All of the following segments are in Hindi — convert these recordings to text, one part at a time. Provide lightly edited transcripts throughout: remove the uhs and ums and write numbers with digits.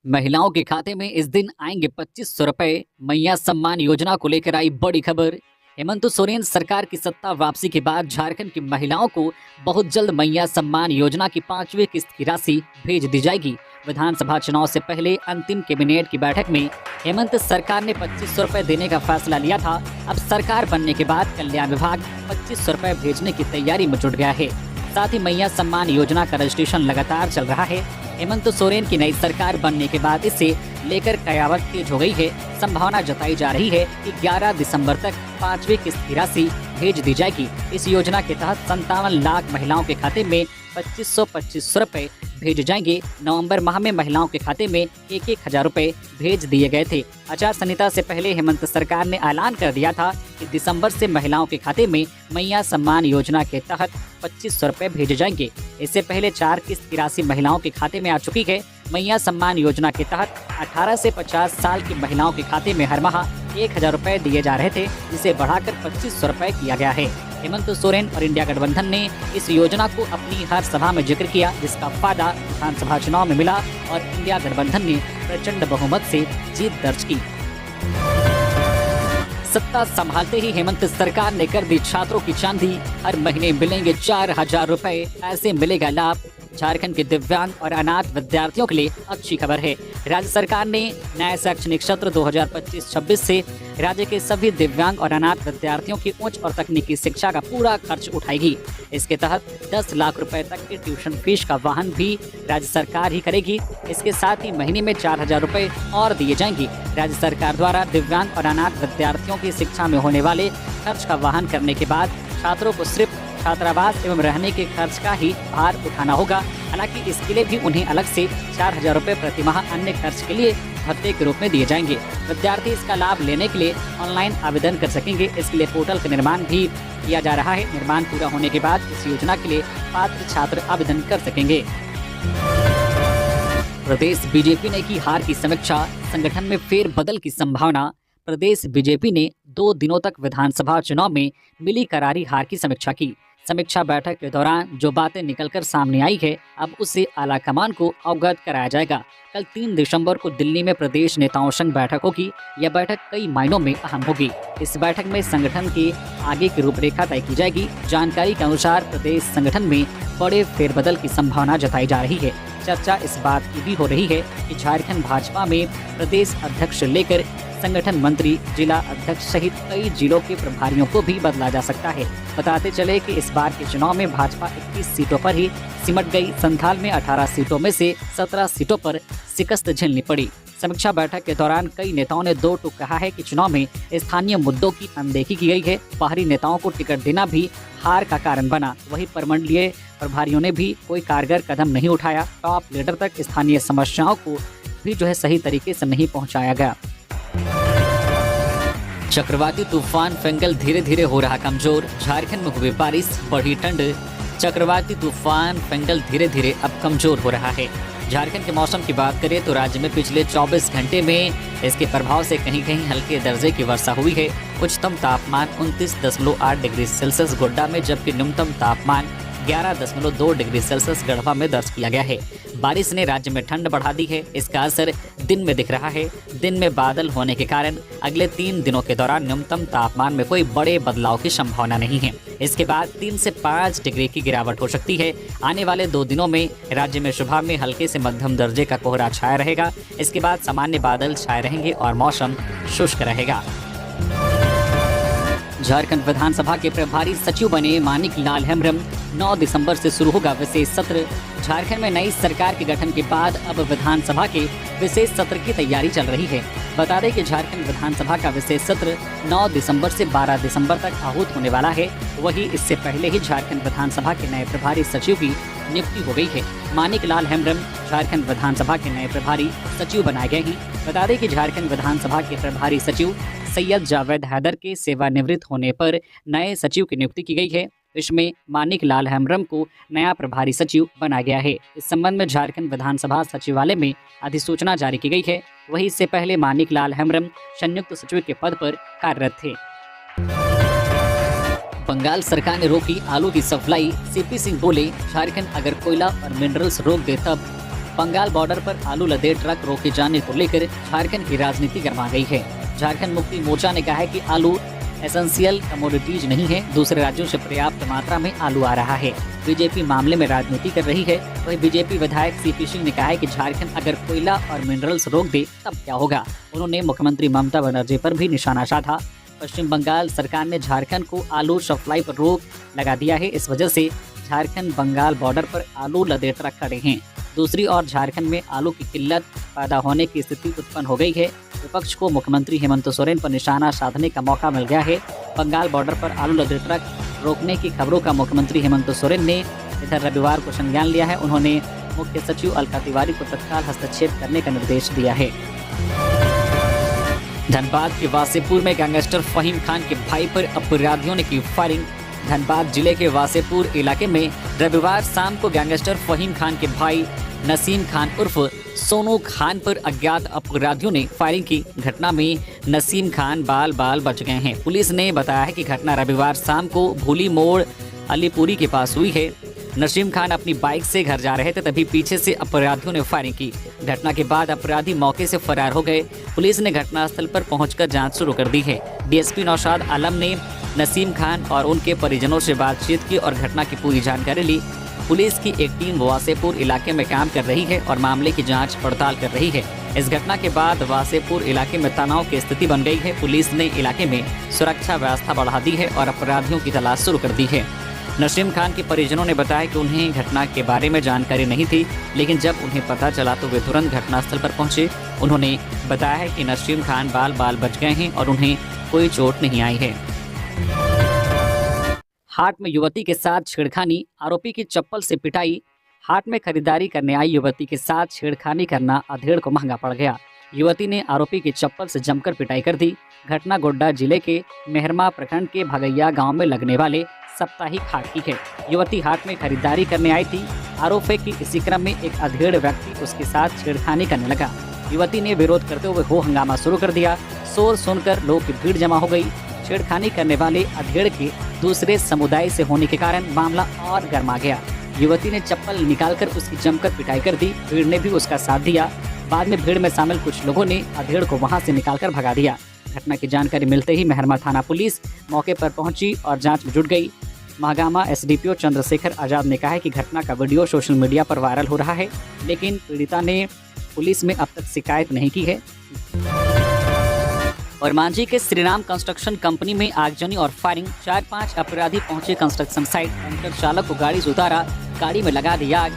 महिलाओं के खाते में इस दिन आएंगे 2500 रुपए। मैया सम्मान योजना को लेकर आई बड़ी खबर। हेमंत सोरेन सरकार की सत्ता वापसी के बाद झारखंड की महिलाओं को बहुत जल्द मैया सम्मान योजना की 5वीं किस्त की राशि भेज दी जाएगी। विधानसभा चुनाव से पहले अंतिम कैबिनेट की बैठक में हेमंत सरकार ने 2500 रुपए देने का फैसला लिया था। अब सरकार बनने के बाद कल्याण विभाग 2500 रुपए भेजने की तैयारी में जुट गया है। साथ ही मैया सम्मान योजना का रजिस्ट्रेशन लगातार चल रहा है। हेमंत सोरेन की नई सरकार बनने के बाद इसे लेकर कयावत तेज हो गई है। संभावना जताई जा रही है कि 11 दिसंबर तक 5वीं किस्त की राशि भेज दी जाएगी। इस योजना के तहत 57 लाख महिलाओं के खाते में 2500 रुपए भेज जाएंगे। नवंबर माह में महिलाओं के खाते में 1,000 रुपए भेज दिए गए थे। आचार संहिता से पहले हेमंत सरकार ने ऐलान कर दिया था कि दिसंबर से महिलाओं के खाते में मैया सम्मान योजना के तहत 2500 रुपए भेजे जाएंगे। इससे पहले 4 किस्त की राशि महिलाओं के खाते में आ चुकी है। मैया सम्मान योजना के तहत 18 से 50 साल की महिलाओं के खाते में हर माह 1,000 रुपए दिए जा रहे थे, जिसे बढ़ाकर 2500 रुपए किया गया है। हेमंत सोरेन और इंडिया गठबंधन ने इस योजना को अपनी हर सभा में जिक्र किया, जिसका फायदा विधानसभा चुनाव में मिला और इंडिया गठबंधन ने प्रचंड बहुमत से जीत दर्ज की। सत्ता संभालते ही हेमंत सरकार ने कर दी छात्रों की चांदी। हर महीने मिलेंगे 4000 रुपए, ऐसे मिलेगा लाभ। झारखंड के दिव्यांग और अनाथ विद्यार्थियों के लिए अच्छी खबर है। राज्य सरकार ने नए शैक्षणिक सत्र 2025-26 से राज्य के सभी दिव्यांग और अनाथ विद्यार्थियों की उच्च और तकनीकी शिक्षा का पूरा खर्च उठाएगी। इसके तहत 10 लाख रुपए तक की ट्यूशन फीस का वहन भी राज्य सरकार ही करेगी। इसके साथ ही महीने में 4000 रुपए और दिए जाएंगे। राज्य सरकार द्वारा दिव्यांग और अनाथ विद्यार्थियों की शिक्षा में होने वाले खर्च का वहन करने के बाद छात्रों को सिर्फ छात्रावास एवं रहने के खर्च का ही भार उठाना होगा। हालांकि इसके लिए भी उन्हें अलग से 4000 रुपए प्रति माह अन्य खर्च के लिए भत्ते के रूप में दिए जाएंगे। विद्यार्थी इसका लाभ लेने के लिए ऑनलाइन आवेदन कर सकेंगे। इसके लिए पोर्टल का निर्माण भी किया जा रहा है। निर्माण पूरा होने के बाद इस योजना के लिए पात्र छात्र आवेदन कर सकेंगे। प्रदेश बीजेपी ने की हार की समीक्षा, संगठन में फेरबदल की संभावना। प्रदेश बीजेपी ने 2 दिनों तक विधानसभा चुनाव में मिली करारी हार की समीक्षा की। समीक्षा बैठक के दौरान जो बातें निकलकर सामने आई है, अब उसे आला कमान को अवगत कराया जाएगा। कल 3 दिसंबर को दिल्ली में प्रदेश नेताओं संग बैठक होगी। यह बैठक कई मायनों में अहम होगी। इस बैठक में संगठन के आगे की रूपरेखा तय की जाएगी। जानकारी के अनुसार प्रदेश संगठन में बड़े फेरबदल की संभावना जताई जा रही है। चर्चा इस बात की भी हो रही है कि झारखंड भाजपा में प्रदेश अध्यक्ष से लेकर संगठन मंत्री, जिला अध्यक्ष सहित कई जिलों के प्रभारियों को भी बदला जा सकता है। बताते चले कि इस बार के चुनाव में भाजपा 21 सीटों पर ही सिमट गई। संथाल में 18 सीटों में से 17 सीटों पर शिकस्त झेलनी पड़ी। समीक्षा बैठक के दौरान कई नेताओं ने दो टूक कहा है कि चुनाव में स्थानीय मुद्दों की अनदेखी की गई है। बाहरी नेताओं को टिकट देना भी हार का कारण बना। वहीं प्रमंडलीय प्रभारियों ने भी कोई कारगर कदम नहीं उठाया। टॉप लीडर तक स्थानीय समस्याओं को भी सही तरीके से नहीं पहुंचाया गया। चक्रवाती तूफान फेंगल धीरे धीरे हो रहा कमजोर। झारखंड में हुई बारिश, बढ़ी ठंड। चक्रवाती तूफान फेंगल धीरे धीरे अब कमजोर हो रहा है। झारखंड के मौसम की बात करें तो राज्य में पिछले 24 घंटे में इसके प्रभाव से कहीं कहीं हल्के दर्जे की वर्षा हुई है। उच्चतम तापमान 29.8 डिग्री सेल्सियस गोड्डा में, जबकि न्यूनतम तापमान 11.2 डिग्री सेल्सियस गढ़वा में दर्ज किया गया है। बारिश ने राज्य में ठंड बढ़ा दी है। इसका असर दिन में दिख रहा है। दिन में बादल होने के कारण अगले 3 दिनों के दौरान न्यूनतम तापमान में कोई बड़े बदलाव की संभावना नहीं है। इसके बाद 3 से 5 डिग्री की गिरावट हो सकती है। आने वाले 2 दिनों में राज्य में सुबह में हल्के से मध्यम दर्जे का कोहरा छाया रहेगा। इसके बाद सामान्य बादल छाए रहेंगे और मौसम शुष्क रहेगा। झारखंड विधानसभा के प्रभारी सचिव बने मानिक लाल हेम्ब्रम। 9 दिसंबर से शुरू होगा विशेष सत्र। झारखंड में नई सरकार के गठन के बाद अब विधानसभा के विशेष सत्र की तैयारी चल रही है। बता दें कि झारखंड विधानसभा का विशेष सत्र 9 दिसंबर से 12 दिसंबर तक आहूत होने वाला है। वहीं इससे पहले ही झारखंड विधानसभा के नए प्रभारी सचिव की नियुक्ति हो गई है। मानिक लाल हेम्ब्रम झारखंड विधानसभा के नए प्रभारी सचिव बनाए गए हैं। बता दें कि झारखंड विधानसभा के प्रभारी सचिव सैयद जावेद हैदर के सेवानिवृत्त होने पर नए सचिव की नियुक्ति की गई है। इसमें मानिक लाल हेम्ब्रम को नया प्रभारी सचिव बनाया गया है। इस संबंध में झारखंड विधानसभा सचिवालय में अधिसूचना जारी की गई है। वहीं इससे पहले मानिक लाल हेम्ब्रम संयुक्त सचिव के पद पर कार्यरत थे। बंगाल सरकार ने रोकी आलू की सप्लाई। सीपी सिंह बोले, झारखंड अगर कोयला और मिनरल्स रोक दे तब बंगाल बॉर्डर पर आलू लदे ट्रक रोके जाने को लेकर झारखंड की राजनीति गर्मा गई है। झारखंड मुक्ति मोर्चा ने कहा है कि आलू एसेंशियल कमोडिटीज नहीं है, दूसरे राज्यों से पर्याप्त मात्रा में आलू आ रहा है। बीजेपी मामले में राजनीति कर रही है। वहीं बीजेपी विधायक सीपी सिंह ने कहा है कि झारखंड अगर कोयला और मिनरल्स रोक दे तब क्या होगा। उन्होंने मुख्यमंत्री ममता बनर्जी पर भी निशाना साधा। पश्चिम बंगाल सरकार ने झारखंड को आलू सप्लाई पर रोक लगा दिया है। इस वजह से झारखंड बंगाल बॉर्डर पर आलू लदे ट्रक खड़े हैं। दूसरी ओर झारखंड में आलू की किल्लत पैदा होने की स्थिति उत्पन्न हो गई है। विपक्ष को मुख्यमंत्री हेमंत सोरेन पर निशाना साधने का मौका मिल गया है। बंगाल बॉर्डर पर आलू लदे ट्रक रोकने की खबरों का मुख्यमंत्री हेमंत सोरेन ने इधर रविवार को संज्ञान लिया है। उन्होंने मुख्य सचिव अलका तिवारी को तत्काल हस्तक्षेप करने का निर्देश दिया है। धनबाद के वासेपुर में गैंगस्टर फहीम खान के भाई पर अपराधियों ने की फायरिंग। धनबाद जिले के वासेपुर इलाके में रविवार शाम को गैंगस्टर फहीम खान के भाई नसीम खान उर्फ सोनू खान पर अज्ञात अपराधियों ने फायरिंग की। घटना में नसीम खान बाल बाल बच गए हैं। पुलिस ने बताया है कि घटना रविवार शाम को भूली मोड़ अलीपुरी के पास हुई है। नसीम खान अपनी बाइक से घर जा रहे थे, तभी पीछे से अपराधियों ने फायरिंग की। घटना के बाद अपराधी मौके से फरार हो गए। पुलिस ने घटनास्थल पर पहुंचकर जांच शुरू कर दी है। डीएसपी नौशाद आलम ने नसीम खान और उनके परिजनों से बातचीत की और घटना की पूरी जानकारी ली। पुलिस की एक टीम वासेपुर इलाके में काम कर रही है और मामले की जांच पड़ताल कर रही है। इस घटना के बाद वासेपुर इलाके में तनाव की स्थिति बन गई है। पुलिस ने इलाके में सुरक्षा व्यवस्था बढ़ा दी है और अपराधियों की तलाश शुरू कर दी है। नसीम खान के परिजनों ने बताया कि उन्हें घटना के बारे में जानकारी नहीं थी, लेकिन जब उन्हें पता चला तो वे तुरंत घटनास्थल पर पहुंचे। उन्होंने बताया है कि नसीम खान बाल बाल बच गए हैं और उन्हें कोई चोट नहीं आई है। हाट में युवती के साथ छेड़खानी, आरोपी की चप्पल से पिटाई। हाट में खरीदारी करने आई युवती के साथ छेड़खानी करना अधेड़ को महंगा पड़ गया। युवती ने आरोपी की चप्पल से जमकर पिटाई कर दी। घटना गोड्डा जिले के मेहरमा प्रखंड के भगैया गांव में लगने वाले साप्ताहिक हाट की है। युवती हाट में खरीदारी करने आई थी। आरोप है कि इसी क्रम में एक अधेड़ व्यक्ति उसके साथ छेड़खानी करने लगा। युवती ने विरोध करते हुए हो हंगामा शुरू कर दिया। शोर सुनकर लोग की भीड़ जमा हो गई। छेड़खानी करने वाले अधेड़ के दूसरे समुदाय से होने के कारण मामला और गर्मा गया। युवती ने चप्पल निकालकर उसकी जमकर पिटाई कर दी। भीड़ ने भी उसका साथ दिया। बाद में भीड़ में शामिल कुछ लोगों ने अधेड़ को वहां से निकालकर भगा दिया। घटना की जानकारी मिलते ही मेहरमा थाना पुलिस मौके पर पहुंची और जांच में जुट गई। महागामा एसडीपीओ चंद्रशेखर आजाद ने कहा है कि घटना का वीडियो सोशल मीडिया पर वायरल हो रहा है, लेकिन पीड़िता ने पुलिस में अब तक शिकायत नहीं की है। और मांझी के श्रीराम कंस्ट्रक्शन कंपनी में आगजनी और फायरिंग। 4-5 अपराधी पहुंचे कंस्ट्रक्शन साइट। टैंकर चालक को गाड़ी से उतारा, गाड़ी में लगा दी आग।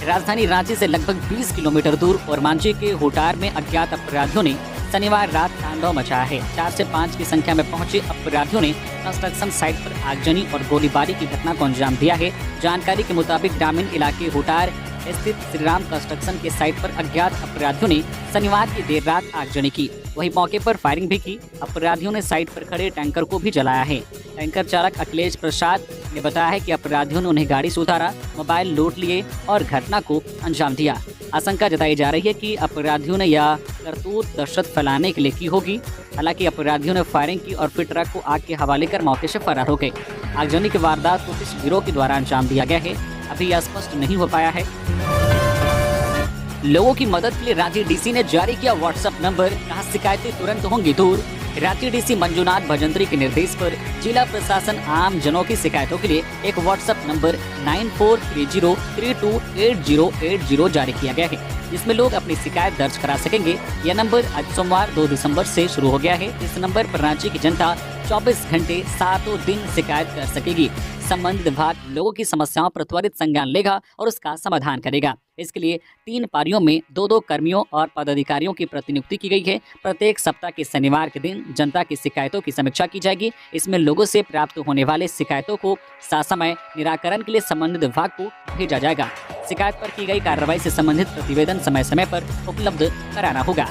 राजधानी रांची से लगभग 20 किलोमीटर दूर और मांझी के होटार में अज्ञात अपराधियों ने शनिवार रात तांडव मचाया है। 4 से 5 की संख्या में पहुंचे अपराधियों ने कंस्ट्रक्शन साइट पर आगजनी और गोलीबारी की घटना को अंजाम दिया है। जानकारी के मुताबिक ग्रामीण इलाके होटार स्थित श्रीराम कंस्ट्रक्शन के साइट पर अज्ञात अपराधियों ने शनिवार की देर रात आगजनी की। वहीं मौके पर फायरिंग भी की। अपराधियों ने साइट पर खड़े टैंकर को भी जलाया है। टैंकर चालक अखिलेश प्रसाद ने बताया है कि अपराधियों ने उन्हें गाड़ी से उतारा, मोबाइल लूट लिए और घटना को अंजाम दिया। आशंका जताई जा रही है कि अपराधियों ने यह करतूत दहशत फैलाने के लिए की होगी। हालांकि अपराधियों ने फायरिंग की और फिर ट्रक को आग के हवाले कर मौके से फरार हो गए। आगजनी की वारदात को किस गिरोह के द्वारा अंजाम दिया गया है, अभी यह स्पष्ट नहीं हो पाया है। लोगों की मदद के लिए रांची डीसी ने जारी किया व्हाट्सएप नंबर, कहा शिकायतें तुरंत होंगी दूर। रांची डीसी मंजुनाथ भजंत्री के निर्देश पर जिला प्रशासन आम जनों की शिकायतों के लिए एक व्हाट्सएप नंबर 9430328080 जारी किया गया है, जिसमें लोग अपनी शिकायत दर्ज करा सकेंगे। यह नंबर आज सोमवार 2 दिसंबर से शुरू हो गया है। इस नंबर पर रांची की जनता 24 घंटे 7 दिन शिकायत कर सकेगी। संबंधित विभाग लोगों की समस्याओं पर त्वरित संज्ञान लेगा और उसका समाधान करेगा। इसके लिए 3 पारियों में 2-2 कर्मियों और पदाधिकारियों की प्रतिनियुक्ति की गई है। प्रत्येक सप्ताह के शनिवार के दिन जनता की शिकायतों की समीक्षा की जाएगी। इसमें लोगों से प्राप्त होने वाले शिकायतों को ससमय निराकरण के लिए संबंधित विभाग को भेजा जाएगा। शिकायत पर की गई कार्रवाई से संबंधित प्रतिवेदन समय समय पर उपलब्ध कराना होगा।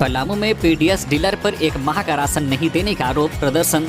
पलामू में पीडीएस डीलर पर 1 माह का राशन नहीं देने का आरोप प्रदर्शन।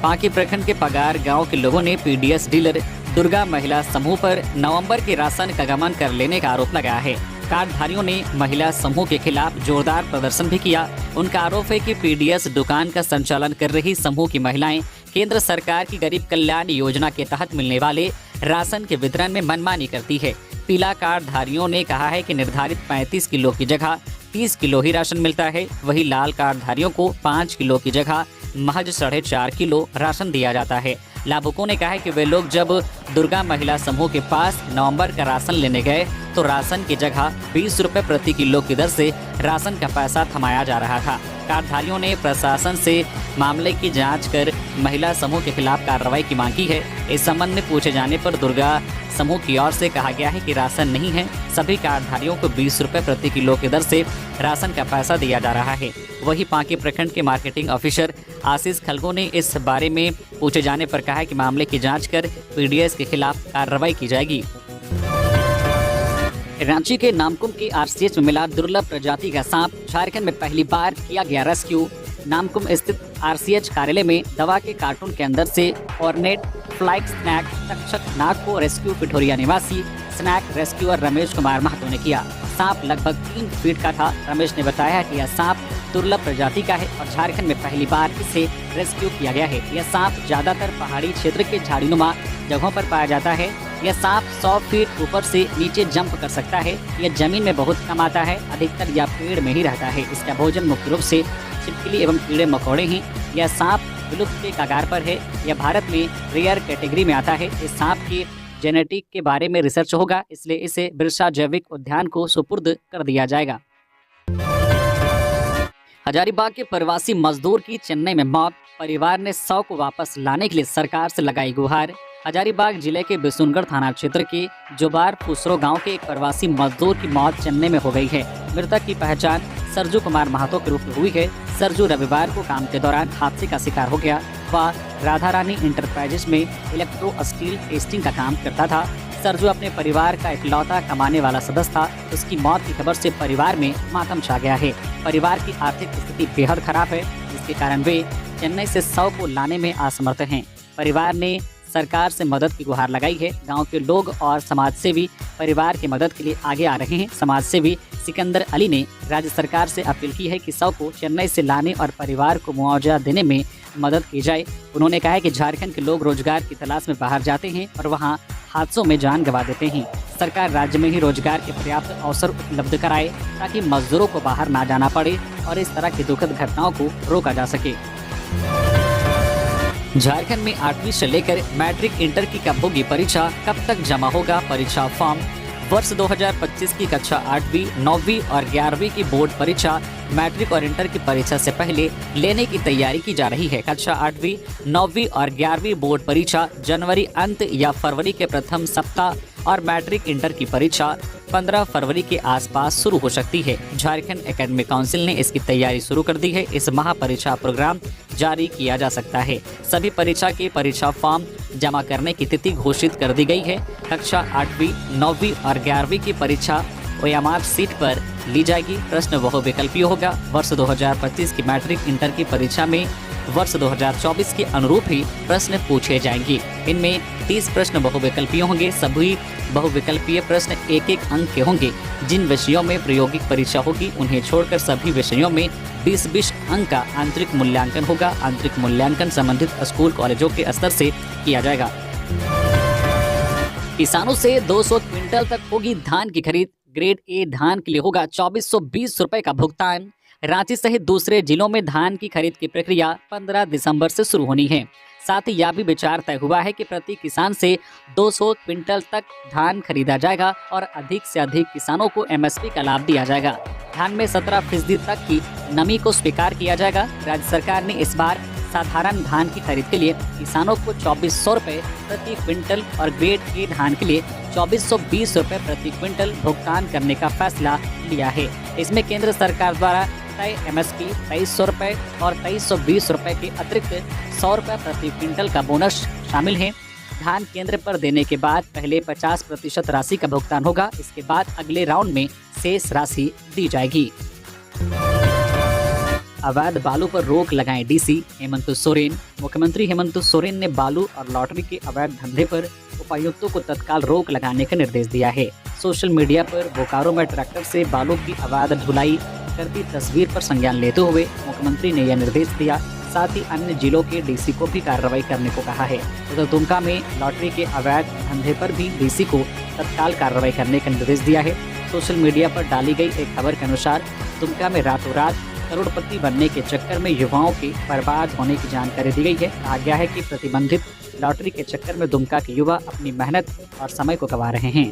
पांकी प्रखंड के पगार गांव के लोगों ने पीडीएस डीलर दुर्गा महिला समूह पर नवंबर के राशन का गबन कर लेने का आरोप लगाया है। कार्डधारियों ने महिला समूह के खिलाफ जोरदार प्रदर्शन भी किया। उनका आरोप है कि पीडीएस दुकान का संचालन कर रही समूह की महिलाएं केंद्र सरकार की गरीब कल्याण योजना के तहत मिलने वाले राशन के वितरण में मनमानी करती है। पीला कार्ड धारियों ने कहा है कि निर्धारित 35 किलो की जगह 30 किलो ही राशन मिलता है। वहीं लाल कार्ड धारियों को 5 किलो की जगह महज 4.5 किलो राशन दिया जाता है। लाभुकों ने कहा है कि वे लोग जब दुर्गा महिला समूह के पास नवंबर का राशन लेने गए तो राशन की जगह 20 रुपए प्रति किलो की दर से राशन का पैसा थमाया जा रहा था। कार्डधारियों ने प्रशासन से मामले की जांच कर महिला समूह के खिलाफ कार्रवाई की मांग की है। इस संबंध में पूछे जाने पर दुर्गा समूह की ओर से कहा गया है कि राशन नहीं है, सभी कार्डधारियों को 20 रुपए प्रति किलो की दर से राशन का पैसा दिया जा रहा है। वहीं पांकी प्रखंड के मार्केटिंग ऑफिसर आशीष खलगो ने इस बारे में पूछे जाने पर कहा कि मामले की जांच कर पीडीएस के खिलाफ कार्रवाई की जाएगी। रांची के नामकुम के आरसीएच में मिला दुर्लभ प्रजाति का सांप। झारखंड में पहली बार किया गया रेस्क्यू। नामकुम स्थित आरसीएच कार्यालय में दवा के कार्टून के अंदर से ऑर्नेट फ्लाइक स्नैक तक्षक नाग को रेस्क्यू पिठोरिया निवासी स्नैक रेस्क्यूअर रमेश कुमार महतो ने किया। सांप लगभग 3 फीट का था। रमेश ने बताया कि यह सांप दुर्लभ प्रजाति का है और झारखंड में पहली बार इसे रेस्क्यू किया गया है। यह सांप ज्यादातर पहाड़ी क्षेत्र के झाड़ीनुमा जगहों पर पाया जाता है। यह सांप 100 फीट ऊपर से नीचे जंप कर सकता है। यह जमीन में बहुत कम आता है, अधिकतर यह पेड़ में ही रहता है। इसका भोजन मुख्य रूप से छिपकली एवं कीड़े मकोड़े हैं। यह सांप विलुप्त के कगार पर है। यह भारत में रेयर कैटेगरी में आता है। इस सांप के जेनेटिक के बारे में रिसर्च होगा, इसलिए इसे बिरसा जैविक उद्यान को सुपुर्द कर दिया जाएगा। हजारीबाग के प्रवासी मजदूर की चेन्नई में मौत। परिवार ने 100 को वापस लाने के लिए सरकार से लगाई गुहार। हजारीबाग जिले के बिशुनगढ़ थाना क्षेत्र के जोबार फुसरो गांव के एक प्रवासी मजदूर की मौत चेन्नई में हो गई है। मृतक की पहचान सरजू कुमार महतो के रूप में हुई है। सरजू रविवार को काम के दौरान हादसे का शिकार हो गया। वह राधा रानी इंटरप्राइजेस में इलेक्ट्रो स्टील टेस्टिंग का काम करता था। सरजू अपने परिवार का इकलौता कमाने वाला सदस्य था। उसकी मौत की खबर से परिवार में मातम छा गया है। परिवार की आर्थिक स्थिति बेहद खराब है, जिसके कारण वे चेन्नई से 100 को लाने में असमर्थ हैं। परिवार ने सरकार से मदद की गुहार लगाई है। गांव के लोग और समाजसेवी परिवार की मदद के लिए आगे आ रहे हैं। समाजसेवी सिकंदर अली ने राज्य सरकार से अपील की है कि 100 को चेन्नई से लाने और परिवार को मुआवजा देने में मदद की जाए। उन्होंने कहा है कि झारखंड के लोग रोजगार की तलाश में बाहर जाते हैं और वहां हादसों में जान गंवा देते हैं। सरकार राज्य में ही रोजगार के पर्याप्त अवसर उपलब्ध कराए ताकि मजदूरों को बाहर ना जाना पड़े और इस तरह की दुखद घटनाओं को रोका जा सके। झारखंड में 8वीं से लेकर मैट्रिक इंटर की कब होगी परीक्षा, कब तक जमा होगा परीक्षा फॉर्म। वर्ष 2025 की कक्षा 8वीं, 9वीं और 11वीं की बोर्ड परीक्षा मैट्रिक और इंटर की परीक्षा से पहले लेने की तैयारी की जा रही है। कक्षा 8वीं, 9वीं और 11वीं बोर्ड परीक्षा जनवरी अंत या फरवरी के प्रथम सप्ताह और मैट्रिक इंटर की परीक्षा 15 फरवरी के आसपास शुरू हो सकती है। झारखंड एकेडमिक काउंसिल ने इसकी तैयारी शुरू कर दी है। इस माह परीक्षा प्रोग्राम जारी किया जा सकता है। सभी परीक्षा के परीक्षा फॉर्म जमा करने की तिथि घोषित कर दी गई है। कक्षा 8वीं, 9वीं और 11वीं की परीक्षा ओएमआर सीट पर ली जाएगी। प्रश्न बहुविकल्पीय होगा। वर्ष 2025 की मैट्रिक इंटर की परीक्षा में वर्ष 2024 के अनुरूप ही प्रश्न पूछे जाएंगे। इनमें 30 प्रश्न बहुविकल्पीय होंगे। सभी बहुविकल्पीय प्रश्न 1-1 अंक के होंगे। जिन विषयों में प्रायोगिक परीक्षा होगी उन्हें छोड़कर सभी विषयों में 20-20 अंक का आंतरिक मूल्यांकन होगा। आंतरिक मूल्यांकन संबंधित स्कूल कॉलेजों के स्तर से किया जाएगा। किसानों से 200 क्विंटल तक होगी धान की खरीद। ग्रेड ए धान के लिए होगा 2420 रुपए का भुगतान। रांची सहित दूसरे जिलों में धान की खरीद की प्रक्रिया 15 दिसंबर से शुरू होनी है। साथ ही यह भी विचार तय हुआ है कि प्रति किसान से 200 क्विंटल तक धान खरीदा जाएगा और अधिक से अधिक किसानों को एमएसपी का लाभ दिया जाएगा। धान में 17% तक की नमी को स्वीकार किया जाएगा। राज्य सरकार ने इस बार साधारण धान की खरीद के लिए किसानों को 2400 रुपए प्रति क्विंटल और ग्रेड ए धान के लिए 2420 रुपए प्रति क्विंटल भुगतान करने का फैसला लिया है। इसमें केंद्र सरकार द्वारा तय एमएसपी 2300 रुपए और 2320 रुपए के अतिरिक्त 100 रुपए प्रति क्विंटल का बोनस शामिल है। धान केंद्र पर देने के बाद पहले 50% राशि का भुगतान होगा। इसके बाद अगले राउंड में शेष राशि दी जाएगी। अवैध बालू पर रोक लगाएं डीसी हेमंत सोरेन। मुख्यमंत्री हेमंत सोरेन ने बालू और लॉटरी के अवैध धंधे पर उपायुक्तों को तत्काल रोक लगाने का निर्देश दिया है। सोशल मीडिया पर बोकारो में ट्रैक्टर से बालू की अवैध ढुलाई करती तस्वीर पर संज्ञान लेते हुए मुख्यमंत्री ने यह निर्देश दिया। साथ ही अन्य जिलों के डीसी को भी कार्रवाई करने को कहा है। उधर दुमका में लॉटरी के अवैध धंधे पर भी डीसी को तत्काल कार्रवाई करने का निर्देश दिया है। सोशल मीडिया पर डाली गई एक खबर के अनुसार दुमका में रातों रात करोड़पति बनने के चक्कर में युवाओं के बर्बाद होने की जानकारी दी गई है। कहा गया है कि प्रतिबंधित लॉटरी के चक्कर में दुमका के युवा अपनी मेहनत और समय को गंवा रहे हैं।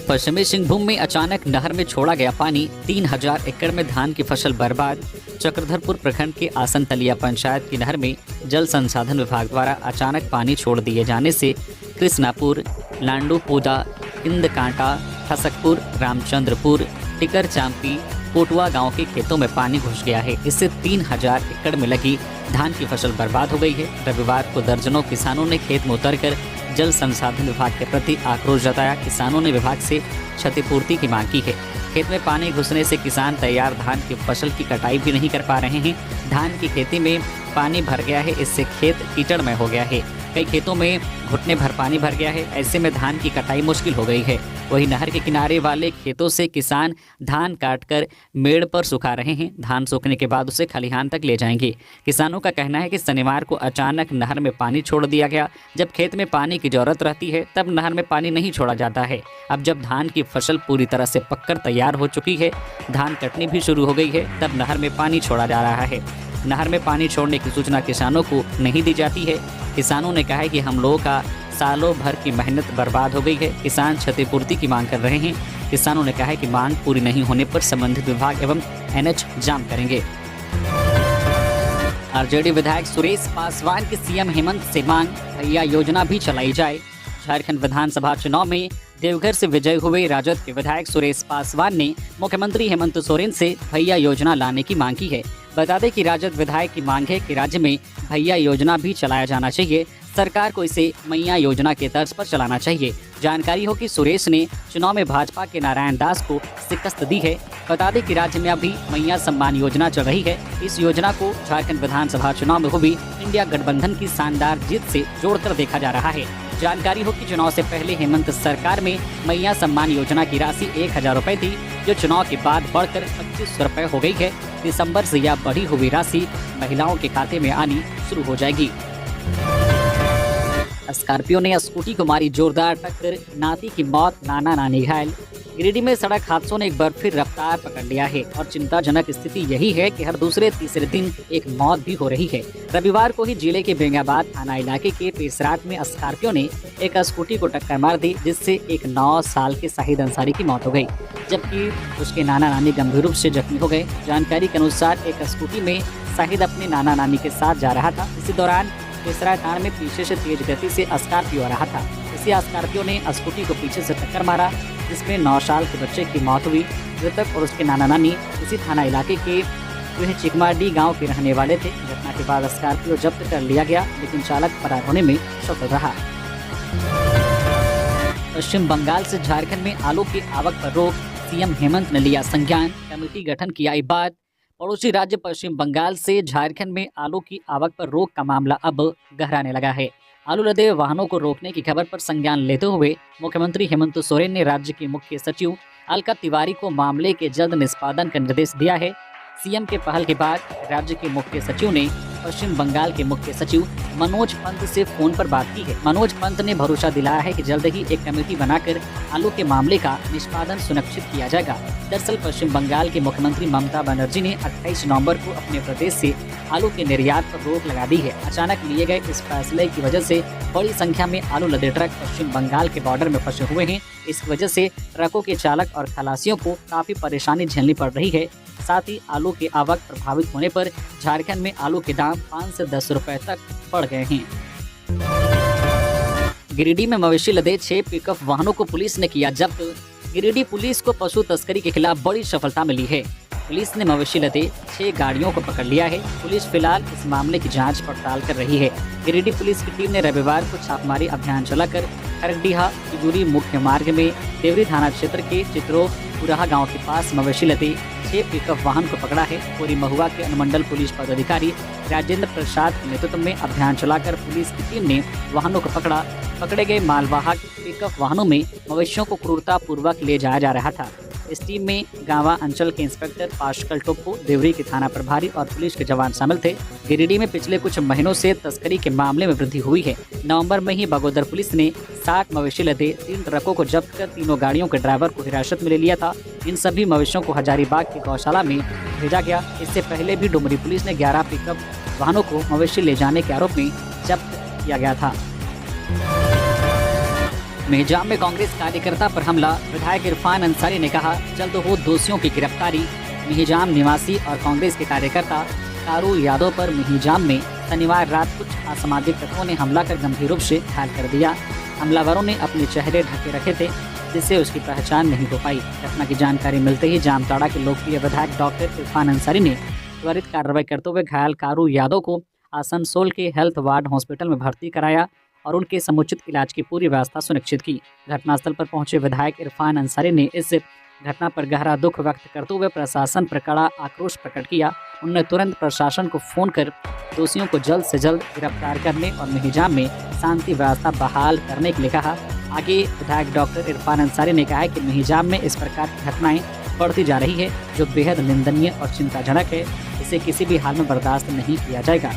पश्चिमी सिंहभूम में अचानक नहर में छोड़ा गया पानी, 3000 एकड़ में धान की फसल बर्बाद। चक्रधरपुर प्रखंड के आसनतलिया पंचायत की नहर में जल संसाधन विभाग द्वारा अचानक पानी छोड़ दिए जाने से कृष्णापुर, लांडूपोदा, इंदकांटा, ठसकपुर, रामचंद्रपुर, टिकर चांपी, कोटवा गांव के खेतों में पानी घुस गया है। इससे 3000 एकड़ में लगी धान की फसल बर्बाद हो गई है। रविवार को दर्जनों किसानों ने खेत में उतरकर जल संसाधन विभाग के प्रति आक्रोश जताया। किसानों ने विभाग से क्षतिपूर्ति की मांग की है। खेत में पानी घुसने से किसान तैयार धान की फसल की कटाई भी नहीं कर पा रहे हैं। धान की खेती में पानी भर गया है, इससे खेत कीचड़मय हो गया है। कई खेतों में घुटने भर पानी भर गया है। ऐसे में धान की कटाई मुश्किल हो गई है। वहीं नहर के किनारे वाले खेतों से किसान धान काटकर मेड़ पर सुखा रहे हैं। धान सूखने के बाद उसे खलिहान तक ले जाएंगे। किसानों का कहना है कि शनिवार को अचानक नहर में पानी छोड़ दिया गया। जब खेत में पानी की जरूरत रहती है तब नहर में पानी नहीं छोड़ा जाता है। अब जब धान की फसल पूरी तरह से पककर तैयार हो चुकी है, धान कटनी भी शुरू हो गई है, तब नहर में पानी छोड़ा जा रहा है। नहर में पानी छोड़ने की सूचना किसानों को नहीं दी जाती है। किसानों ने कहा है कि हम लोगों का सालों भर की मेहनत बर्बाद हो गई है। किसान क्षतिपूर्ति की मांग कर रहे हैं। किसानों ने कहा है कि मांग पूरी नहीं होने पर संबंधित विभाग एवं एनएच जाम करेंगे। आरजेडी विधायक सुरेश पासवान की सीएम हेमंत से मांग, भैया योजना भी चलाई जाए। झारखंड विधानसभा चुनाव में देवघर से विजयी हुए राजद के विधायक सुरेश पासवान ने मुख्यमंत्री हेमंत सोरेन से भैया योजना लाने की मांग की है। बता दें कि राजद विधायक की मांग है कि राज्य में भैया योजना भी चलाया जाना चाहिए। सरकार को इसे मैया योजना के तर्ज पर चलाना चाहिए। जानकारी हो कि सुरेश ने चुनाव में भाजपा के नारायण दास को शिकस्त दी है। बता दें कि राज्य में अभी मैया सम्मान योजना चल रही है। इस योजना को झारखंड विधानसभा चुनाव में हुई इंडिया गठबंधन की शानदार जीत से जोड़कर देखा जा रहा है। जानकारी हो कि चुनाव से पहले हेमंत सरकार में मैया सम्मान योजना की राशि 1000 रुपए थी, जो चुनाव के बाद बढ़कर 2500 रुपए हो गई है। दिसंबर से यह बढ़ी हुई राशि महिलाओं के खाते में आनी शुरू हो जाएगी। स्कॉर्पियो ने स्कूटी को मारी जोरदार टक्कर, नाती की मौत, नाना नानी घायल। गिरिडीह में सड़क हादसों ने एक बार फिर रफ्तार पकड़ लिया है और चिंताजनक स्थिति यही है कि हर दूसरे तीसरे दिन एक मौत भी हो रही है। रविवार को ही जिले के बेंगाबाद थाना इलाके के पेसराट में स्कॉर्पियो ने एक स्कूटी को टक्कर मार दी, जिससे एक 9 साल के शाहिद अंसारी की मौत हो गई, जबकि उसके नाना नानी गंभीर रूप से जख्मी हो गए। जानकारी के अनुसार एक स्कूटी में शाहिद अपने नाना नानी के साथ जा रहा था। इसी दौरान पेसरा थाना में पीछे से तेज गति से स्कॉर्पियो आ रहा था। इसी स्कॉर्पियो ने स्कूटी को पीछे से टक्कर मारा, जिसमें 9 साल के बच्चे की मौत हुई। मृतक और उसके नाना नानी इसी थाना इलाके के चिकमाडी गांव के रहने वाले थे। घटना के बाद स्कॉर्पियो जब्त कर लिया गया, लेकिन चालक फरार होने में सफल रहा। पश्चिम बंगाल से झारखंड में आलू की आवक पर रोक, सीएम हेमंत ने लिया संज्ञान, कमेटी गठन किया बात। पड़ोसी राज्य पश्चिम बंगाल से झारखंड में आलू की आवक पर रोक का मामला अब गहराने लगा है। आलू लदे वाहनों को रोकने की खबर पर संज्ञान लेते हुए मुख्यमंत्री हेमंत सोरेन ने राज्य के मुख्य सचिव अलका तिवारी को मामले के जल्द निष्पादन का निर्देश दिया है। सीएम के पहल के बाद राज्य के मुख्य सचिव ने पश्चिम बंगाल के मुख्य सचिव मनोज पंत से फोन पर बात की है। मनोज पंत ने भरोसा दिलाया है कि जल्द ही एक कमेटी बनाकर आलू के मामले का निष्पादन सुनिश्चित किया जाएगा। दरअसल पश्चिम बंगाल के मुख्यमंत्री ममता बनर्जी ने 28 नवंबर को अपने प्रदेश से आलू के निर्यात पर रोक लगा दी है। अचानक लिए गए इस फैसले की वजह से बड़ी संख्या में आलू लदे ट्रक पश्चिम बंगाल के बॉर्डर में फंसे हुए हैं। इस वजह से ट्रकों के चालक और खलासियों को काफी परेशानी झेलनी पड़ रही है। साथ ही आलू की आवक प्रभावित होने पर झारखंड में आलू के दाम 5 से 10 रुपए तक बढ़ गए हैं। गिरिडीह में मवेशी लदे 6 पिकअप वाहनों को पुलिस ने किया जब्त। गिरिडीह पुलिस को पशु तस्करी के खिलाफ बड़ी सफलता मिली है। पुलिस ने मवेशी लदे 6 गाड़ियों को पकड़ लिया है। पुलिस फिलहाल इस मामले की जांच पड़ताल कर रही है। गिरिडीह पुलिस की टीम ने रविवार को छापामारी अभियान चलाकर खरगडीहा तिजूरी मुख्य मार्ग में देवरी थाना क्षेत्र के चित्रो पुराहा गांव के पास मवेशी लदे 6 पिकअप वाहन को पकड़ा है। पूरी महुआ के अनुमंडल पुलिस पदाधिकारी राजेंद्र प्रसाद के नेतृत्व में अभियान चलाकर पुलिस की टीम ने वाहनों को पकड़ा। पकड़े गए मालवाहक पिकअप वाहनों में मवेशियों को क्रूरता पूर्वक ले जाया जा रहा था। इस टीम में गांवा अंचल के इंस्पेक्टर पाशकल टोप्पो, देवरी के थाना प्रभारी और पुलिस के जवान शामिल थे। गिरिडीह में पिछले कुछ महीनों से तस्करी के मामले में वृद्धि हुई है। नवंबर में ही बगोदर पुलिस ने 60 मवेशी लदे 3 ट्रकों को जब्त कर तीनों गाड़ियों के ड्राइवर को हिरासत में ले लिया था। इन सभी मवेशियों को हजारीबाग की गौशाला में भेजा गया। इससे पहले भी डुमरी पुलिस ने 11 पिकअप वाहनों को मवेशी ले जाने के आरोप में जब्त किया गया था। मेहजाम में कांग्रेस कार्यकर्ता पर हमला, विधायक इरफान अंसारी ने कहा जल्द हो दोषियों की गिरफ्तारी। मेहजाम निवासी और कांग्रेस के कार्यकर्ता कारू यादव पर मेहजाम में शनिवार रात कुछ असामाजिक तत्वों ने हमला कर गंभीर रूप से घायल कर दिया। हमलावरों ने अपने चेहरे ढके रखे थे, जिससे उसकी पहचान नहीं हो पाई। घटना की जानकारी मिलते ही जामताड़ा के लोकप्रिय विधायक डॉक्टर इरफान अंसारी ने त्वरित कार्रवाई करते हुए घायल कारू यादव को आसनसोल के हेल्थ वार्ड हॉस्पिटल में भर्ती कराया और उनके समुचित इलाज की पूरी व्यवस्था सुनिश्चित की। घटनास्थल पर पहुंचे विधायक इरफान अंसारी ने इस घटना पर गहरा दुख व्यक्त करते हुए प्रशासन पर कड़ा आक्रोश प्रकट किया। उन्होंने तुरंत प्रशासन को फोन कर दोषियों को जल्द से जल्द गिरफ्तार करने और मेहजाम में शांति व्यवस्था बहाल करने के लिए कहा। आगे विधायक डॉक्टर इरफान अंसारी ने कहा है कि मेहजाम में इस प्रकार की घटनाएं बढ़ती जा रही है, जो बेहद निंदनीय और चिंताजनक है। इसे किसी भी हाल में बर्दाश्त नहीं किया जाएगा।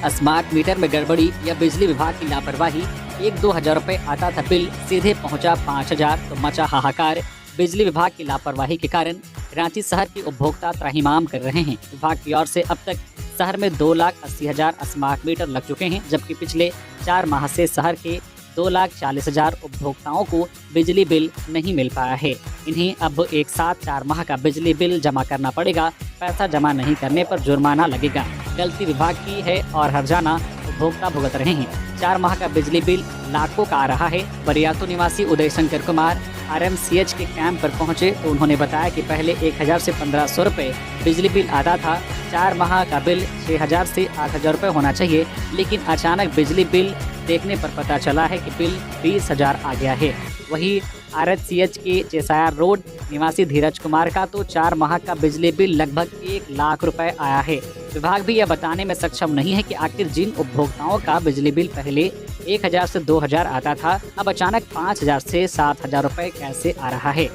स्मार्ट मीटर में गड़बड़ी या बिजली विभाग की लापरवाही, 1-2 हज़ार रुपये आता था बिल, सीधे पहुंचा 5,000 तो मचा हाहाकार। बिजली विभाग की लापरवाही के कारण रांची शहर के उपभोक्ता त्राहिमाम कर रहे हैं। विभाग की ओर से अब तक शहर में 2,80,000 स्मार्ट मीटर लग चुके हैं, जबकि पिछले 4 माह से शहर के 2,40,000 उपभोक्ताओं को बिजली बिल नहीं मिल पाया है। इन्हें अब एक साथ 4 माह का बिजली बिल जमा करना पड़ेगा। पैसा जमा नहीं करने पर जुर्माना लगेगा। गलती विभाग की है और हर्जाना उपभोक्ता भुगत रहे हैं। 4 माह का बिजली बिल लाखों का आ रहा है। बरियातू निवासी उदय शंकर कुमार RMCH के कैंप पर पहुंचे तो उन्होंने बताया कि पहले 1,000 से 1,500 रुपये बिजली बिल आता था। 4 माह का बिल 6,000 से 8,000 रुपये होना चाहिए, लेकिन अचानक बिजली बिल देखने पर पता चला है कि बिल 20,000 आ गया है। वही RHCH के चेसायर रोड निवासी धीरज कुमार का तो 4 माह का बिजली बिल लगभग 1 लाख रुपए आया है। विभाग भी यह बताने में सक्षम नहीं है कि आखिर जिन उपभोक्ताओं का बिजली बिल पहले 1,000 से 2,000 आता था, अब अचानक 5,000 से 7,000 रुपए कैसे आ रहा है।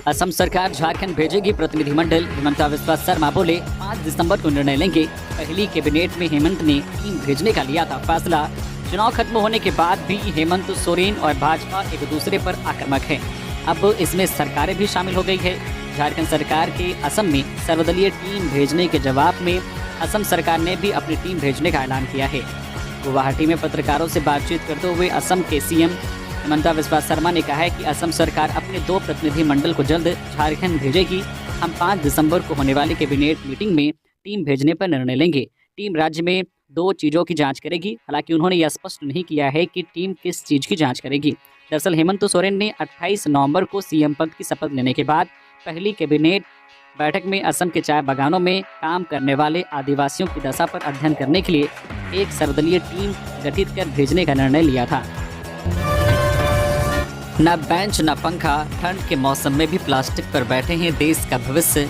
असम सरकार झारखंड भेजेगी प्रतिनिधिमंडल, हिमंता बिस्वा शर्मा बोले 5 दिसंबर को निर्णय लेंगे। पहली कैबिनेट में हेमंत ने टीम भेजने का लिया था फैसला। चुनाव खत्म होने के बाद भी हेमंत सोरेन और भाजपा एक दूसरे पर आक्रामक है। अब इसमें सरकारें भी शामिल हो गई है। झारखंड सरकार के असम में सर्वदलीय टीम भेजने के जवाब में असम सरकार ने भी अपनी टीम भेजने का ऐलान किया है। गुवाहाटी में पत्रकारों से बातचीत करते हुए असम के CM हिमंता बिस्वा शर्मा ने कहा है कि असम सरकार अपने 2 प्रतिनिधि मंडल को जल्द झारखंड भेजेगी। हम 5 दिसंबर को होने वाली कैबिनेट मीटिंग में टीम भेजने पर निर्णय लेंगे। टीम राज्य में 2 चीज़ों की जांच करेगी। हालांकि उन्होंने यह स्पष्ट नहीं किया है कि टीम किस चीज़ की जांच करेगी। दरअसल हेमंत सोरेन ने 28 नवंबर को CM पद की शपथ लेने के बाद पहली कैबिनेट बैठक में असम के चाय बागानों में काम करने वाले आदिवासियों की दशा पर अध्ययन करने के लिए एक सर्वदलीय टीम गठित कर भेजने का निर्णय लिया था। न बेंच न पंखा, ठंड के मौसम में भी प्लास्टिक पर बैठे हैं देश का भविष्य।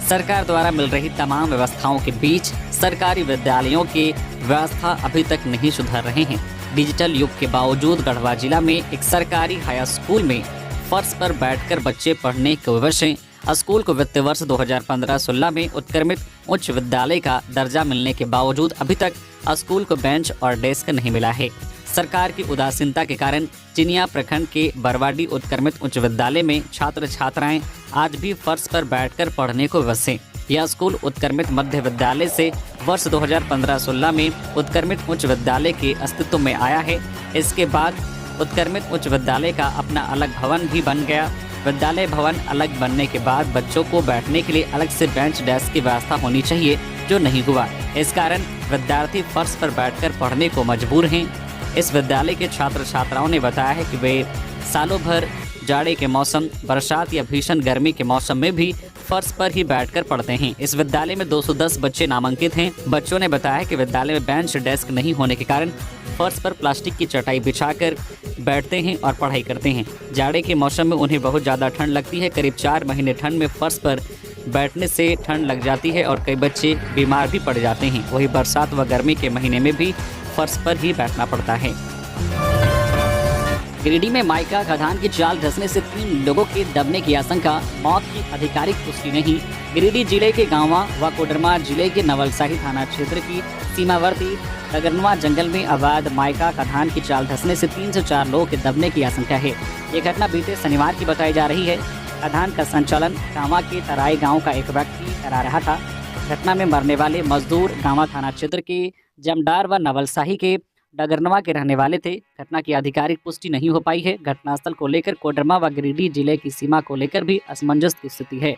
सरकार द्वारा मिल रही तमाम व्यवस्थाओं के बीच सरकारी विद्यालयों की व्यवस्था अभी तक नहीं सुधर रहे हैं। डिजिटल युग के बावजूद गढ़वा जिला में एक सरकारी हाई स्कूल में फर्श पर बैठकर बच्चे पढ़ने के विवश हैं। स्कूल को वित्तीय वर्ष 2015-16 में उत्क्रमित उच्च विद्यालय का दर्जा मिलने के बावजूद अभी तक स्कूल को बेंच और डेस्क नहीं मिला है। सरकार की उदासीनता के कारण चिनिया प्रखंड के बरवाडी उत्क्रमित उच्च विद्यालय में छात्र छात्राएं आज भी फर्श पर बैठकर पढ़ने को विवश हैं। यह स्कूल उत्क्रमित मध्य विद्यालय से वर्ष 2015-16 में उत्क्रमित उच्च विद्यालय के अस्तित्व में आया है। इसके बाद उत्क्रमित उच्च विद्यालय का अपना अलग भवन भी बन गया। विद्यालय भवन अलग बनने के बाद बच्चों को बैठने के लिए अलग से बेंच डेस्क की व्यवस्था होनी चाहिए, जो नहीं हुआ। इस कारण विद्यार्थी फर्श पर बैठकर पढ़ने को मजबूर हैं। इस विद्यालय के छात्र छात्राओं ने बताया है कि वे सालों भर जाड़े के मौसम, बरसात या भीषण गर्मी के मौसम में भी फर्श पर ही बैठकर पढ़ते हैं। इस विद्यालय में 210 बच्चे नामांकित हैं। बच्चों ने बताया कि विद्यालय में बेंच डेस्क नहीं होने के कारण फर्श पर प्लास्टिक की चटाई बिछाकर बैठते हैं और पढ़ाई करते हैं। जाड़े के मौसम में उन्हें बहुत ज़्यादा ठंड लगती है। करीब 4 महीने ठंड में फर्श पर बैठने से ठंड लग जाती है और कई बच्चे बीमार भी पड़ जाते हैं। वही बरसात व गर्मी के महीने में भी फर्श पर ही बैठना पड़ता है। गिरिडीह में माइका खदान की चाल धंसने से 3 लोगों के दबने की आशंका, मौत की आधिकारिक पुष्टि नहीं। गिरिडीह जिले के गांवा व कोडरमा जिले के नवलसाही थाना क्षेत्र की सीमावर्ती डगरनवा जंगल में अवैध माइका खदान की चाल धंसने से 3 से 4 लोगों के दबने की आशंका है। ये घटना बीते शनिवार की बताई जा रही है। खदान का संचालन गांवा के तराई गांव का एक व्यक्ति करा रहा था। घटना में मरने वाले मजदूर गांवा थाना क्षेत्र के जमडार व नवलसाही के डगरनवा के रहने वाले थे। घटना की आधिकारिक पुष्टि नहीं हो पाई है। घटनास्थल को लेकर कोडरमा व गिरिडीह जिले की सीमा को लेकर भी असमंजस की स्थिति है।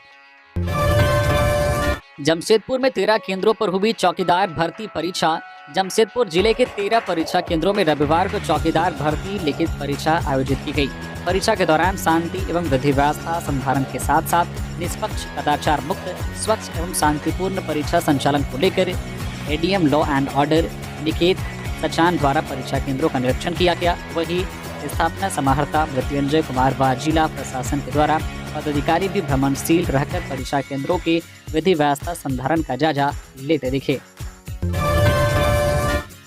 जमशेदपुर में 13 केंद्रों पर हुई चौकीदार भर्ती परीक्षा। जमशेदपुर जिले के 13 परीक्षा केंद्रों में रविवार को चौकीदार भर्ती लिखित परीक्षा आयोजित की गई। परीक्षा के दौरान शांति एवं विधि व्यवस्था संधारण के साथ साथ निष्पक्ष, कदाचार मुक्त, स्वच्छ एवं शांतिपूर्ण परीक्षा संचालन को लेकर ADM law and order Niket Sachan द्वारा परीक्षा केंद्रों का निरीक्षण किया गया। वहीं स्थापना समाहर्ता मृत्युंजय कुमार व जिला प्रशासन के द्वारा पदाधिकारी भी भ्रमणशील रहकर परीक्षा केंद्रों के विधि व्यवस्था संधारण का जायजा लेते दिखे।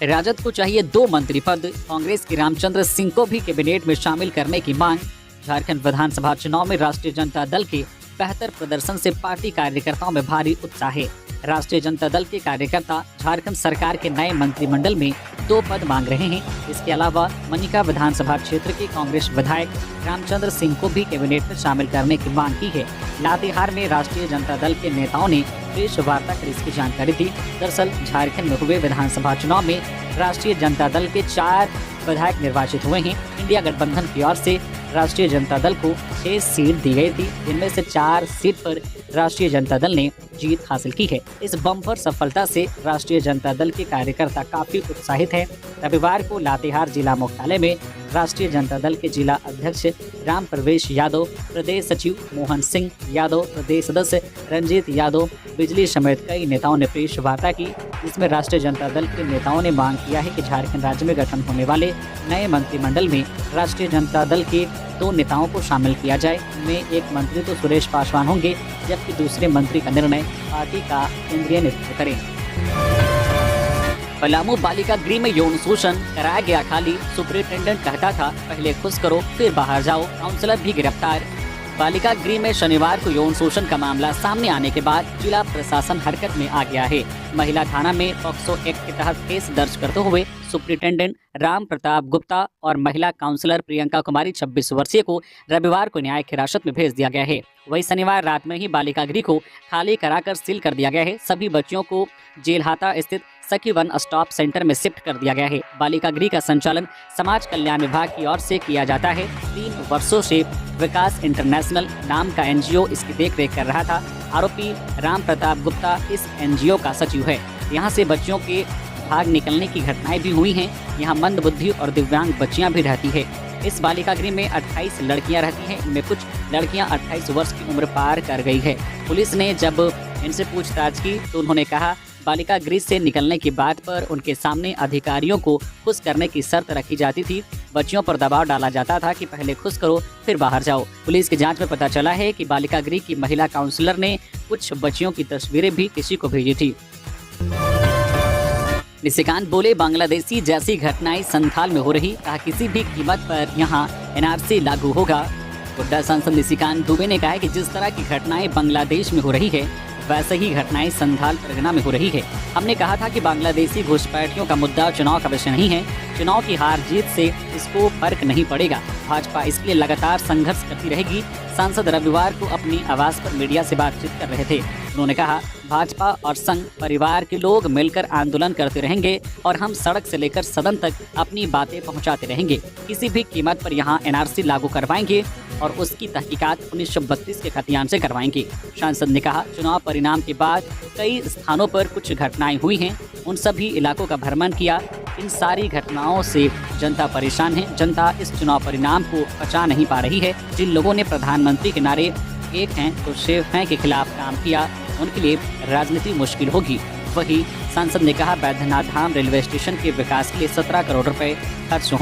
राजद को चाहिए 2 मंत्री पद। कांग्रेस के रामचंद्र सिंह को भी कैबिनेट में शामिल करने की मांग। झारखंड विधानसभा चुनाव में राष्ट्रीय जनता दल के बेहतर प्रदर्शन से पार्टी कार्यकर्ताओं में भारी उत्साह है। राष्ट्रीय जनता दल के कार्यकर्ता झारखंड सरकार के नए मंत्रिमंडल में 2 पद मांग रहे हैं। इसके अलावा मनिका विधानसभा क्षेत्र के कांग्रेस विधायक रामचंद्र सिंह को भी कैबिनेट में शामिल करने की मांग की है। लातेहार में राष्ट्रीय जनता दल के नेताओं ने प्रेस वार्ता कर इसकी जानकारी दी। दरअसल झारखंड में हुए विधानसभा चुनाव में राष्ट्रीय जनता दल के 4 विधायक निर्वाचित हुए हैं। इंडिया गठबंधन की ओर से राष्ट्रीय जनता दल को 6 सीट दी गई थी, जिनमें से 4 सीट पर राष्ट्रीय जनता दल ने जीत हासिल की है। इस बम्पर सफलता से राष्ट्रीय जनता दल के कार्यकर्ता काफी उत्साहित हैं। रविवार को लातेहार जिला मुख्यालय में राष्ट्रीय जनता दल के जिला अध्यक्ष राम प्रवेश यादव, प्रदेश सचिव मोहन सिंह यादव, प्रदेश सदस्य रंजीत यादव, बिजली समेत कई नेताओं ने प्रेस वार्ता की, जिसमें राष्ट्रीय जनता दल के नेताओं ने मांग किया है कि झारखंड राज्य में गठन होने वाले नए मंत्रिमंडल में राष्ट्रीय जनता दल के 2 नेताओं को शामिल किया जाए। इनमें एक मंत्री तो सुरेश पासवान होंगे, जबकि दूसरे मंत्री का निर्णय पार्टी का केंद्रीय नेतृत्व करें। पलामू बालिका गृह में यौन शोषण कराया गया खाली। सुपरिटेंडेंट कहता था पहले खुश करो फिर बाहर जाओ। काउंसलर भी गिरफ्तार। बालिका गृह में शनिवार को यौन शोषण का मामला सामने आने के बाद जिला प्रशासन हरकत में आ गया है। महिला थाना में पॉक्सो एक्ट के तहत केस दर्ज करते हुए सुपरिटेंडेंट राम प्रताप गुप्ता और महिला काउंसलर प्रियंका कुमारी 26 वर्षीय को रविवार को न्यायिक हिरासत में भेज दिया गया है। वही शनिवार रात में ही बालिका गृह को खाली कराकर सील कर दिया गया है। सभी बच्चियों को जेलहाता स्थित सखी वन स्टॉप सेंटर में शिफ्ट कर दिया गया है। बालिका गृह का संचालन समाज कल्याण विभाग की ओर से किया जाता है। 3 वर्षों से विकास इंटरनेशनल नाम का एनजीओ इसकी देखरेख कर रहा था। आरोपी राम प्रताप गुप्ता इस एनजीओ का सचिव है। यहाँ से बच्चियों के भाग निकलने की घटनाएं भी हुई हैं। यहाँ मंदबुद्धि और दिव्यांग बच्चियां भी रहती है। इस बालिका गृह में 28 लड़कियां रहती हैं। इनमें कुछ लड़कियां 28 वर्ष की उम्र पार कर गई है। पुलिस ने जब इनसे पूछताछ की तो उन्होंने कहा बालिका गृह से निकलने की बात पर उनके सामने अधिकारियों को खुश करने की शर्त रखी जाती थी। बच्चियों पर दबाव डाला जाता था कि पहले खुश करो फिर बाहर जाओ। पुलिस की जांच में पता चला है कि बालिका गृह की महिला काउंसलर ने कुछ बच्चियों की तस्वीरें भी किसी को भेजी थी। निशिकांत बोले बांग्लादेशी जैसी घटनाएं संथाल में हो रही, कहा किसी भी कीमत पर यहां एनआरसी लागू होगा। गोड्डा सांसद निशिकांत दुबे ने कहा है कि जिस तरह की घटनाएं बांग्लादेश में हो रही है वैसे ही घटनाएं संथाल परगना में हो रही है। हमने कहा था कि बांग्लादेशी घुसपैठियों का मुद्दा चुनाव का विषय नहीं है। चुनाव की हार जीत से इसको फर्क नहीं पड़ेगा। भाजपा इसके लिए लगातार संघर्ष करती रहेगी। सांसद रविवार को अपनी आवास पर मीडिया से बातचीत कर रहे थे। उन्होंने कहा भाजपा और संघ परिवार के लोग मिलकर आंदोलन करते रहेंगे और हम सड़क से लेकर सदन तक अपनी बातें पहुंचाते रहेंगे। किसी भी कीमत पर यहां एनआरसी लागू करवाएंगे और उसकी तहकीकात 1932 के खतियान से करवाएंगे। सांसद ने कहा चुनाव परिणाम के बाद कई स्थानों पर कुछ घटनाएं हुई हैं। उन सभी इलाकों का भ्रमण किया। इन सारी घटनाओं से जनता परेशान है। जनता इस चुनाव परिणाम को पचा नहीं पा रही है। जिन लोगों ने प्रधानमंत्री के नारे एक हैं तो सिर्फ हैं के खिलाफ काम किया, उनके लिए राजनीति मुश्किल होगी। वही सांसद ने कहा बैद्यनाथ धाम रेलवे स्टेशन के विकास के लिए 17 करोड़ रुपए खर्च